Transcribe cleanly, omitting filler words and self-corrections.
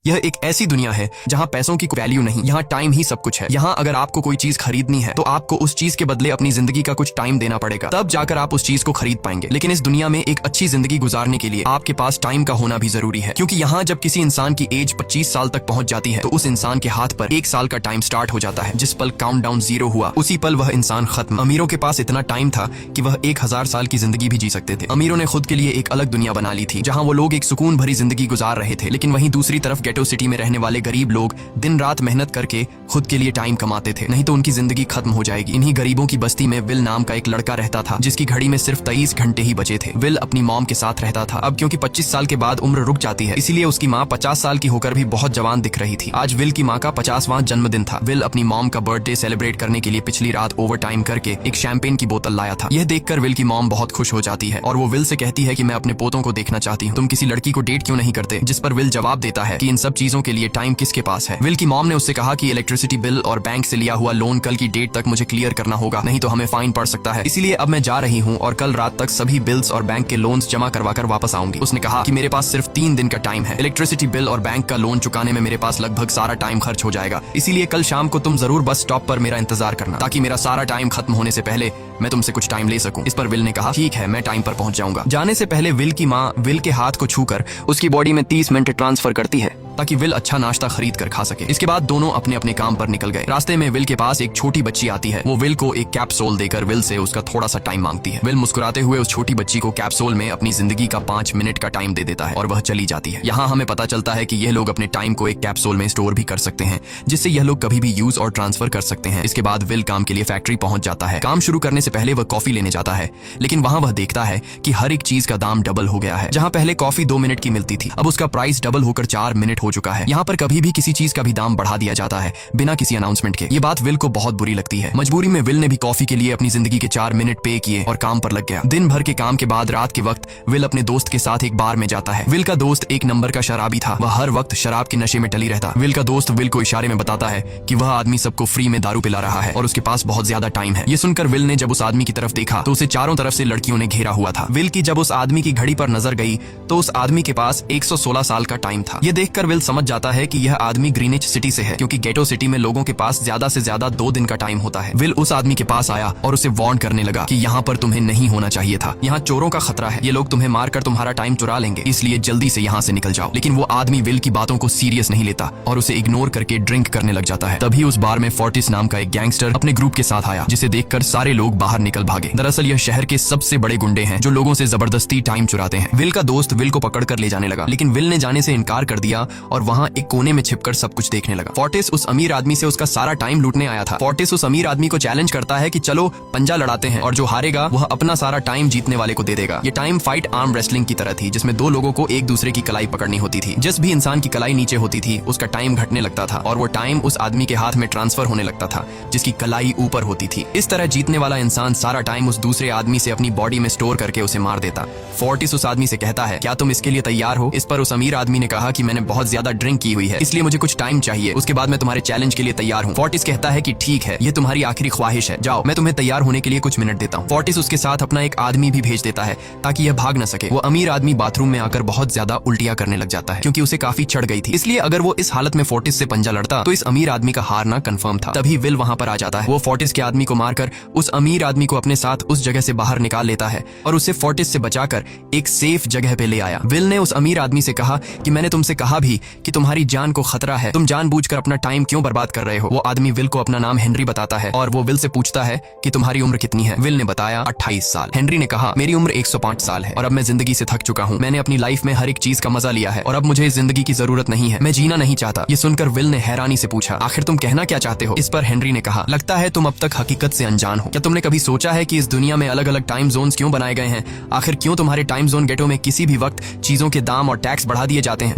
यह एक ऐसी दुनिया है जहाँ पैसों की कोई वैल्यू नहीं, यहाँ टाइम ही सब कुछ है। यहाँ अगर आपको कोई चीज खरीदनी है तो आपको उस चीज के बदले अपनी जिंदगी का कुछ टाइम देना पड़ेगा, तब जाकर आप उस चीज को खरीद पाएंगे। लेकिन इस दुनिया में एक अच्छी जिंदगी गुजारने के लिए आपके पास टाइम का होना भी जरूरी है, क्योंकि यहाँ जब किसी इंसान की एज 25 साल तक पहुंच जाती है तो उस इंसान के हाथ पर 1 साल का टाइम स्टार्ट हो जाता है। जिस पल काउंटडाउन 0 हुआ उसी पल वह इंसान खत्म। अमीरों के पास इतना टाइम था कि वह 1000 साल की जिंदगी भी जी सकते थे। अमीरों ने खुद के लिए एक अलग दुनिया बना ली थी जहाँ वो लोग एक सुकून भरी जिंदगी गुजार रहे थे, लेकिन वहीं दूसरी तरफ गेटो सिटी में रहने वाले गरीब लोग दिन रात मेहनत करके खुद के लिए टाइम कमाते थे, नहीं तो उनकी जिंदगी खत्म हो जाएगी। इन्हीं गरीबों की बस्ती में विल नाम का एक लड़का रहता था जिसकी घड़ी में सिर्फ 23 घंटे ही बचे थे। विल अपनी मॉम के साथ रहता था। अब क्योंकि 25 साल के बाद उम्र रुक जाती है, इसीलिए उसकी माँ 50 साल की होकर भी बहुत जवान दिख रही थी। आज विल की माँ का 50वां जन्मदिन था। विल अपनी मॉम का बर्थडे सेलिब्रेट करने के लिए पिछली रात ओवर टाइम करके एक शैंपेन की बोतल लाया था। यह देखकर विल की मॉम बहुत खुश हो जाती है और वो विल से कहती है कि मैं अपने पोतों को देखना चाहती हूँ, तुम किसी लड़की को डेट क्यों नहीं करते? जिस पर विल जवाब देता है कि इन सब चीजों के लिए टाइम किसके पास है। विल की मॉम ने उससे कहा कि इलेक्ट्रिसिटी बिल और बैंक से लिया हुआ लोन कल की डेट तक मुझे क्लियर करना होगा, नहीं तो हमें फाइन पड़ सकता है। इसीलिए अब मैं जा रही हूँ और कल रात तक सभी बिल्स और बैंक के लोन्स जमा करवाकर वापस आऊंगी। उसने कहा कि मेरे पास सिर्फ 3 दिन का टाइम है। इलेक्ट्रिसिटी बिल और बैंक का लोन चुकाने में मेरे पास लगभग सारा टाइम खर्च हो जाएगा, इसीलिए कल शाम को तुम जरूर बस स्टॉप पर मेरा इंतजार करना, ताकि मेरा सारा टाइम खत्म होने से पहले मैं तुमसे कुछ टाइम ले सकूं। इस पर विल ने कहा ठीक है, मैं टाइम पर पहुंच जाऊंगा। जाने से पहले विल की माँ विल के हाथ को छूकर उसकी बॉडी में 30 मिनट ट्रांसफर करती है ताकि विल अच्छा नाश्ता खरीद कर खा सके। इसके बाद दोनों अपने अपने काम पर निकल गए। रास्ते में विल के पास एक छोटी बच्ची आती है। वो विल को एक कैप्सूल देकर विल से उसका थोड़ा सा टाइम मांगती है। विल मुस्कुराते हुए उस छोटी बच्ची को कैप्सूल में अपनी जिंदगी का 5 मिनट का टाइम दे देता है और वह चली जाती है। यहाँ हमें पता चलता है कि यह लोग अपने टाइम को एक कैप्सूल में स्टोर भी कर सकते हैं, जिससे यह लोग कभी भी यूज और ट्रांसफर कर सकते हैं। इसके बाद विल काम के लिए फैक्ट्री पहुंच जाता है। काम शुरू करने से पहले वह कॉफी लेने जाता है, लेकिन वहां वह देखता है कि हर एक चीज का दाम डबल हो गया है। जहां पहले कॉफी 2 मिनट की मिलती थी, अब उसका प्राइस डबल होकर 4 मिनट हो चुका है। यहाँ पर कभी भी किसी चीज का भी दाम बढ़ा दिया जाता है बिना किसी अनाउंसमेंट के। ये बात विल को बहुत बुरी लगती है। मजबूरी में विल ने भी कॉफी के लिए अपनी जिंदगी के 4 मिनट पे किए और काम पर लग गया। दिन भर के काम के बाद रात के वक्त विल अपने दोस्त के साथ एक बार में जाता है। विल का दोस्त एक नंबर का शराबी था। वह हर वक्त शराब के नशे में टली रहता। विल का दोस्त विल को इशारे में बताता है कि वह आदमी सबको फ्री में दारू पिला रहा है और उसके पास बहुत ज्यादा टाइम है। ये सुनकर विल ने जब उस आदमी की तरफ देखा तो उसे चारों तरफ से लड़कियों ने घेरा हुआ था। विल की जब उस आदमी की घड़ी पर नजर गई तो उस आदमी के पास 116 साल का टाइम था। ये देखकर विल समझ जाता है कि यह आदमी ग्रीनिच सिटी से है, क्योंकि गेटो सिटी में लोगों के पास ज्यादा से ज्यादा 2 दिन का टाइम होता है। विल उस आदमी के पास आया और उसे वार्न करने लगा कि यहाँ पर तुम्हें नहीं होना चाहिए था। यहाँ चोरों का खतरा है, ये लोग तुम्हें मारकर तुम्हारा टाइम चुरा लेंगे, इसलिए जल्दी से यहाँ से निकल जाओ। लेकिन वो आदमी विल की बातों को सीरियस नहीं लेता और उसे इग्नोर करके ड्रिंक करने लग जाता है। तभी उस बार में फोर्टिस नाम का एक गैंगस्टर अपने ग्रुप के साथ आया, जिसे देखकर सारे लोग बाहर निकल भागे। दरअसल यह शहर के सबसे बड़े गुंडे हैं जो लोगों से जबरदस्ती टाइम चुराते हैं। विल का दोस्त विल को पकड़ कर ले जाने लगा, लेकिन विल ने जाने से इनकार कर दिया और वहाँ एक कोने में छिपकर सब कुछ देखने लगा। फोर्टिस उस अमीर आदमी से उसका सारा टाइम लूटने आया था। फोर्टिस उस अमीर आदमी को चैलेंज करता है कि चलो पंजा लड़ाते हैं और जो हारेगा वह अपना सारा टाइम जीतने वाले को दे देगा। ये टाइम फाइट आर्म रेसलिंग की तरह थी, जिसमें 2 लोगों को एक दूसरे की कलाई पकड़नी होती थी। जिस भी इंसान की कलाई नीचे होती थी उसका टाइम घटने लगता था और वो टाइम उस आदमी के हाथ में ट्रांसफर होने लगता था जिसकी कलाई ऊपर होती थी। इस तरह जीतने वाला इंसान सारा टाइम उस दूसरे आदमी से अपनी बॉडी में स्टोर करके उसे मार देता। फोर्टिस उस आदमी से कहता है क्या तुम इसके लिए तैयार हो? इस पर उस अमीर आदमी ने कहा कि मैंने बहुत ज्यादा ड्रिंक की हुई है, इसलिए मुझे कुछ टाइम चाहिए, उसके बाद मैं तुम्हारे चैलेंज के लिए तैयार हूँ। फोर्टिस कहता है कि ठीक है, ये तुम्हारी आखिरी ख्वाहिश है, जाओ मैं तुम्हें तैयार होने के लिए कुछ मिनट देता हूँ। फोर्टिस उसके साथ अपना एक आदमी भी भेज देता है ताकि यह भाग न सके। वो अमीर आदमी बाथरूम में आकर बहुत ज्यादा उल्टियां करने लग जाता है क्योंकि उसे काफी चढ़ गई थी, इसलिए अगर वो इस हालत में फोर्टिस से पंजा लड़ता तो इस अमीर आदमी का हारना कंफर्म था। तभी विल वहां पर आ जाता है। वो फोर्टिस के आदमी को मारकर उस अमीर आदमी को अपने साथ उस जगह से बाहर निकाल लेता है और उसे फोर्टिस से बचाकर एक सेफ जगह पे ले आया। विल ने उस अमीर आदमी से कहा कि मैंने तुमसे कहा भी कि तुम्हारी जान को खतरा है, तुम जानबूझकर अपना टाइम क्यों बर्बाद कर रहे हो? वो आदमी विल को अपना नाम हेनरी बताता है और वो विल से पूछता है कि तुम्हारी उम्र कितनी है? विल ने बताया 28 साल। हेनरी ने कहा मेरी उम्र 105 साल है और अब मैं जिंदगी से थक चुका हूँ। मैंने अपनी लाइफ में हर एक चीज का मजा लिया है और अब मुझे इस जिंदगी की जरूरत नहीं है, मैं जीना नहीं चाहता। ये सुनकर विल ने हैरानी से पूछा आखिर तुम कहना क्या चाहते हो? इस पर हेनरी ने कहा लगता है तुम अब तक हकीकत से अनजान हो। क्या तुमने कभी सोचा है कि इस दुनिया में अलग अलग टाइम जोन्स क्यों बनाए गए हैं? आखिर क्यों तुम्हारे टाइम जोन गेटो में किसी भी वक्त चीजों के दाम और टैक्स बढ़ा दिए जाते हैं?